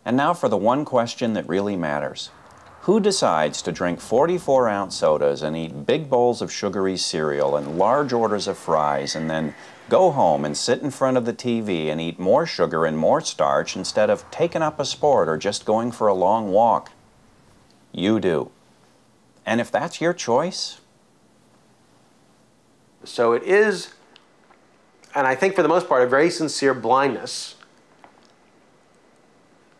And now for the one question that really matters. Who decides to drink 44-ounce sodas and eat big bowls of sugary cereal and large orders of fries and then go home and sit in front of the TV and eat more sugar and more starch instead of taking up a sport or just going for a long walk? You do. And if that's your choice? So it is, and I think for the most part, a very sincere blindness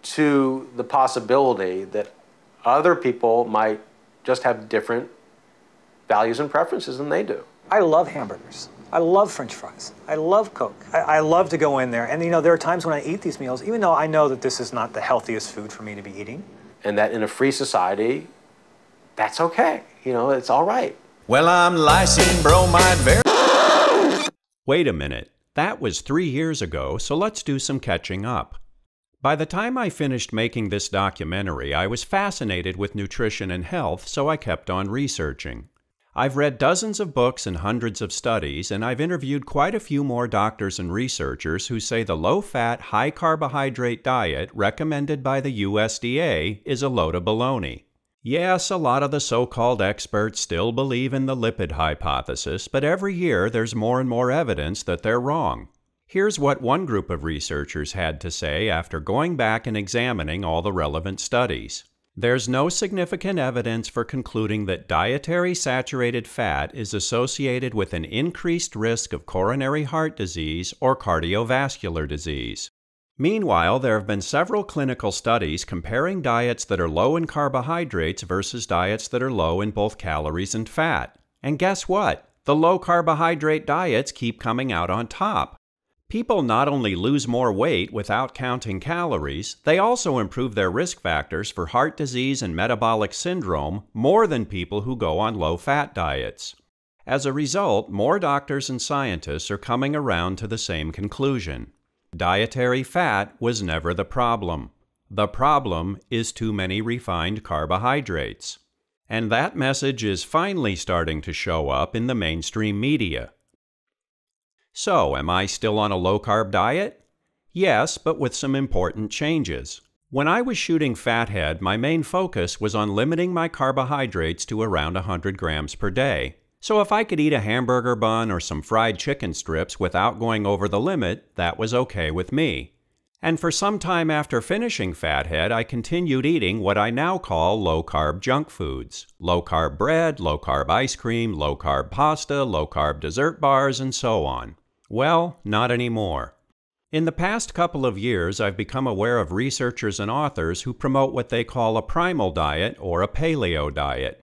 to the possibility that other people might just have different values and preferences than they do. I love hamburgers. I love French fries. I love Coke. I love to go in there. And, you know, there are times when I eat these meals, even though I know that this is not the healthiest food for me to be eating. And that in a free society, that's okay. You know, it's all right. Well, I'm lysine bromide Wait a minute. That was 3 years ago, so let's do some catching up. By the time I finished making this documentary, I was fascinated with nutrition and health, so I kept on researching. I've read dozens of books and hundreds of studies, and I've interviewed quite a few more doctors and researchers who say the low-fat, high-carbohydrate diet recommended by the USDA is a load of baloney. Yes, a lot of the so-called experts still believe in the lipid hypothesis, but every year there's more and more evidence that they're wrong. Here's what one group of researchers had to say after going back and examining all the relevant studies. There's no significant evidence for concluding that dietary saturated fat is associated with an increased risk of coronary heart disease or cardiovascular disease. Meanwhile, there have been several clinical studies comparing diets that are low in carbohydrates versus diets that are low in both calories and fat. And guess what? The low carbohydrate diets keep coming out on top. People not only lose more weight without counting calories, they also improve their risk factors for heart disease and metabolic syndrome more than people who go on low-fat diets. As a result, more doctors and scientists are coming around to the same conclusion. Dietary fat was never the problem. The problem is too many refined carbohydrates. And that message is finally starting to show up in the mainstream media. So, am I still on a low-carb diet? Yes, but with some important changes. When I was shooting Fathead, my main focus was on limiting my carbohydrates to around 100 grams per day. So if I could eat a hamburger bun or some fried chicken strips without going over the limit, that was okay with me. And for some time after finishing Fathead, I continued eating what I now call low-carb junk foods. Low-carb bread, low-carb ice cream, low-carb pasta, low-carb dessert bars, and so on. Well, not anymore. In the past couple of years, I've become aware of researchers and authors who promote what they call a primal diet or a paleo diet.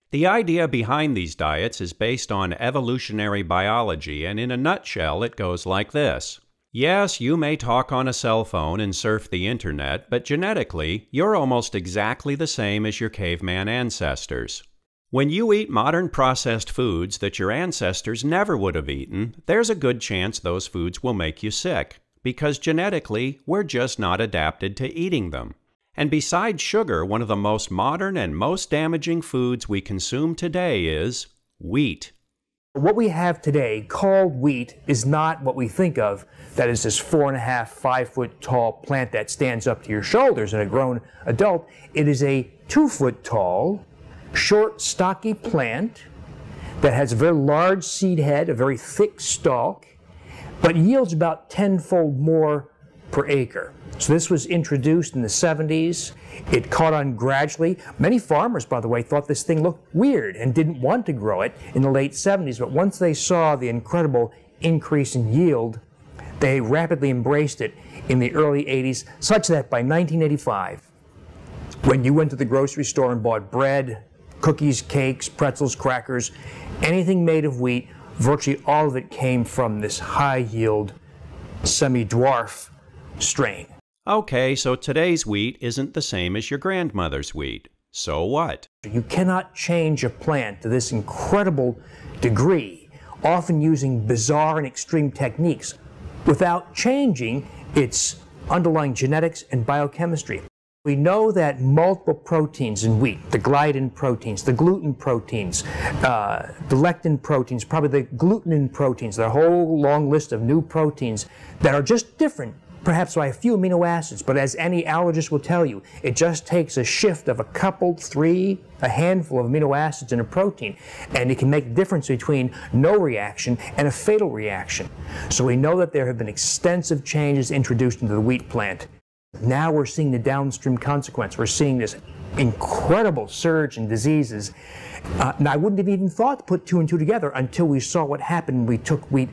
The idea behind these diets is based on evolutionary biology, and in a nutshell, it goes like this. Yes, you may talk on a cell phone and surf the internet, but genetically, you're almost exactly the same as your caveman ancestors. When you eat modern processed foods that your ancestors never would have eaten, there's a good chance those foods will make you sick, because genetically, we're just not adapted to eating them. And besides sugar, one of the most modern and most damaging foods we consume today is wheat. What we have today, called wheat, is not what we think of, that is this 4.5, 5 foot tall plant that stands up to your shoulders in a grown adult. It is a 2 foot tall, short, stocky plant that has a very large seed head, a very thick stalk, but yields about 10-fold more per acre. So this was introduced in the 70s. It caught on gradually. Many farmers, by the way, thought this thing looked weird and didn't want to grow it in the late 70s, but once they saw the incredible increase in yield, they rapidly embraced it in the early 80s, such that by 1985, when you went to the grocery store and bought bread, cookies, cakes, pretzels, crackers, anything made of wheat, virtually all of it came from this high-yield, semi-dwarf strain. Okay, so today's wheat isn't the same as your grandmother's wheat. So what? You cannot change a plant to this incredible degree, often using bizarre and extreme techniques, without changing its underlying genetics and biochemistry. We know that multiple proteins in wheat, the gliadin proteins, the gluten proteins, the lectin proteins, probably the glutenin proteins, the whole long list of new proteins that are just different perhaps by a few amino acids, but as any allergist will tell you, it just takes a shift of a couple, a handful of amino acids in a protein, and it can make the difference between no reaction and a fatal reaction. So we know that there have been extensive changes introduced into the wheat plant. Now we're seeing the downstream consequence. We're seeing this incredible surge in diseases. And I wouldn't have even thought to put two and two together until we saw what happened when we took wheat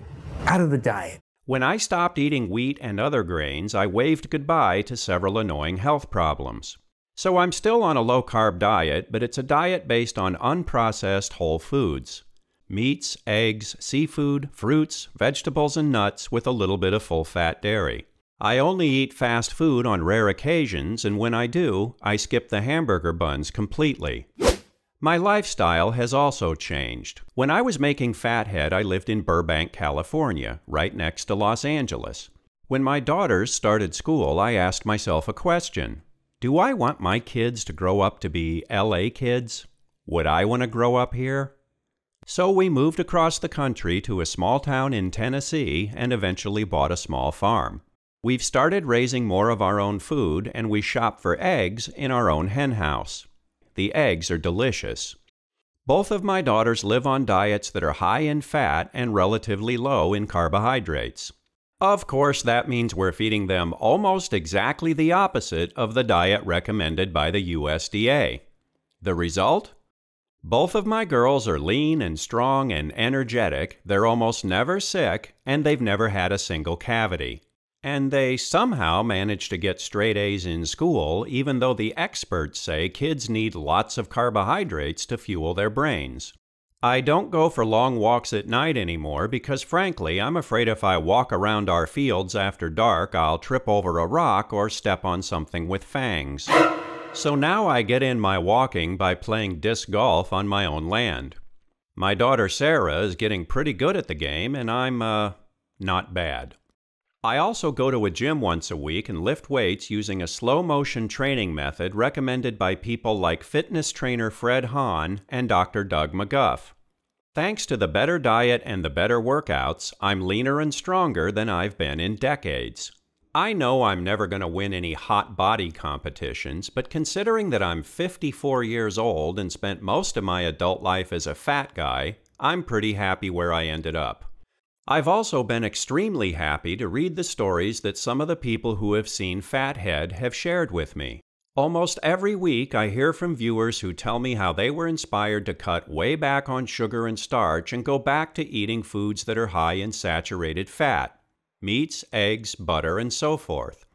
out of the diet. When I stopped eating wheat and other grains, I waved goodbye to several annoying health problems. So I'm still on a low-carb diet, but it's a diet based on unprocessed whole foods. Meats, eggs, seafood, fruits, vegetables, and nuts with a little bit of full-fat dairy. I only eat fast food on rare occasions, and when I do, I skip the hamburger buns completely. My lifestyle has also changed. When I was making Fathead, I lived in Burbank, California, right next to Los Angeles. When my daughters started school, I asked myself a question. Do I want my kids to grow up to be LA kids? Would I want to grow up here? So we moved across the country to a small town in Tennessee and eventually bought a small farm. We've started raising more of our own food, and we shop for eggs in our own hen house. The eggs are delicious. Both of my daughters live on diets that are high in fat and relatively low in carbohydrates. Of course, that means we're feeding them almost exactly the opposite of the diet recommended by the USDA. The result? Both of my girls are lean and strong and energetic, they're almost never sick, and they've never had a single cavity. And they somehow manage to get straight A's in school, even though the experts say kids need lots of carbohydrates to fuel their brains. I don't go for long walks at night anymore because, frankly, I'm afraid if I walk around our fields after dark, I'll trip over a rock or step on something with fangs. So now I get in my walking by playing disc golf on my own land. My daughter Sarah is getting pretty good at the game, and I'm, not bad. I also go to a gym once a week and lift weights using a slow-motion training method recommended by people like fitness trainer Fred Hahn and Dr. Doug McGuff. Thanks to the better diet and the better workouts, I'm leaner and stronger than I've been in decades. I know I'm never going to win any hot body competitions, but considering that I'm 54 years old and spent most of my adult life as a fat guy, I'm pretty happy where I ended up. I've also been extremely happy to read the stories that some of the people who have seen Fathead have shared with me. Almost every week I hear from viewers who tell me how they were inspired to cut way back on sugar and starch and go back to eating foods that are high in saturated fat, meats, eggs, butter, and so forth.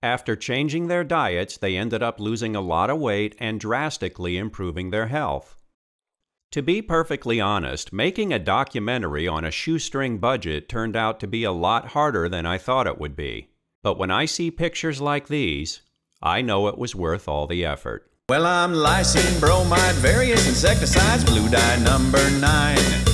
After changing their diets, they ended up losing a lot of weight and drastically improving their health. To be perfectly honest, making a documentary on a shoestring budget turned out to be a lot harder than I thought it would be. But when I see pictures like these, I know it was worth all the effort. Well, I'm lysine, bromide, various insecticides, blue dye number 9.